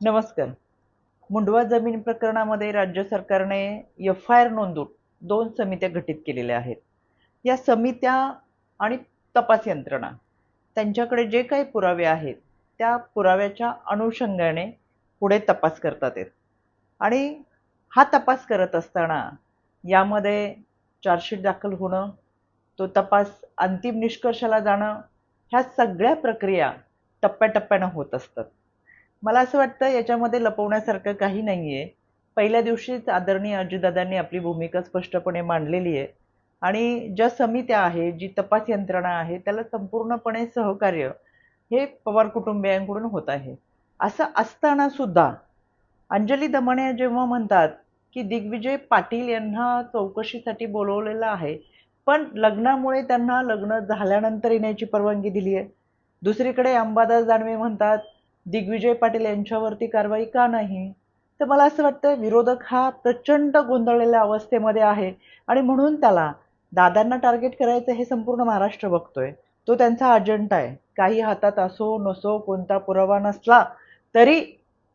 नमस्कार. मुंडवा जमीन प्रकरणामध्ये राज्य सरकारने एफ-आय-आर नोंदवून 2 समित्या गठीत केलेल्या आहेत. या समित्या आणि तपास यंत्रणा त्यांच्याकडे जे काही पुरावे आहेत, त्या पुराव्याच्या अनुषंगाने पुढे तपास करतात आहेत. आणि हा तपास करत असताना यामध्ये चार्जशीट दाखल होणं, तो तपास अंतिम निष्कर्षाला जाणं, ह्या सगळ्या प्रक्रिया टप्प्याटप्प्यानं होत असतात. मला असं वाटतं याच्यामध्ये लपवण्यासारखं काही नाहीये. पहिल्या दिवशीच आदरणीय अजितदादांनी आपली भूमिका स्पष्टपणे मांडलेली आहे आणि ज्या समित्या आहे, जी तपास यंत्रणा आहे, त्याला संपूर्णपणे सहकार्य हे पवार कुटुंबियांकडून होत आहे. असं असताना सुद्धा अंजली दमणे जेव्हा म्हणतात, की दिग्विजय पाटील यांना चौकशीसाठी बोलवलेलं आहे, पण लग्नामुळे त्यांना लग्न झाल्यानंतर येण्याची परवानगी दिली आहे. दुसरीकडे अंबादास दानवे म्हणतात, दिग्विजय पाटील यांच्यावरती कारवाई का नाही? तर मला असं वाटतं विरोधक हा प्रचंड गोंधळलेल्या अवस्थेमध्ये आहे आणि म्हणून त्याला दादांना टार्गेट करायचं हे संपूर्ण महाराष्ट्र बघतोय. तो त्यांचा अजेंडा आहे. काही हातात असो नसो, कोणता पुरावा नसला तरी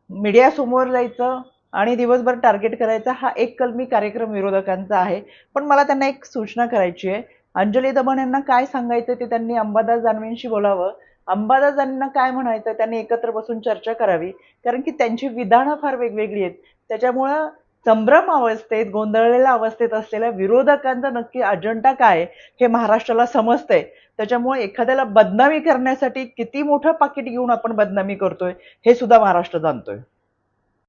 मीडियासमोर जायचं आणि दिवसभर टार्गेट करायचा हा एक कलमी कार्यक्रम विरोधकांचा आहे. पण मला त्यांना एक सूचना करायची आहे. अंजली दमन यांना काय सांगायचं ते त्यांनी अंबादास दानवेंशी बोलावं. अंबादास दानवेंना काय म्हणायचं त्यांनी एकत्र बसून चर्चा करावी. कारण की त्यांची विधानं फार वेगवेगळी आहेत. त्याच्यामुळं संभ्रम अवस्थेत, गोंधळलेल्या अवस्थेत असलेल्या विरोधकांचा नक्की अजेंडा काय हे महाराष्ट्राला समजतंय. त्याच्यामुळे एखाद्याला बदनामी करण्यासाठी किती मोठं पाकीट घेऊन आपण बदनामी करतोय हे सुद्धा महाराष्ट्र जाणतोय.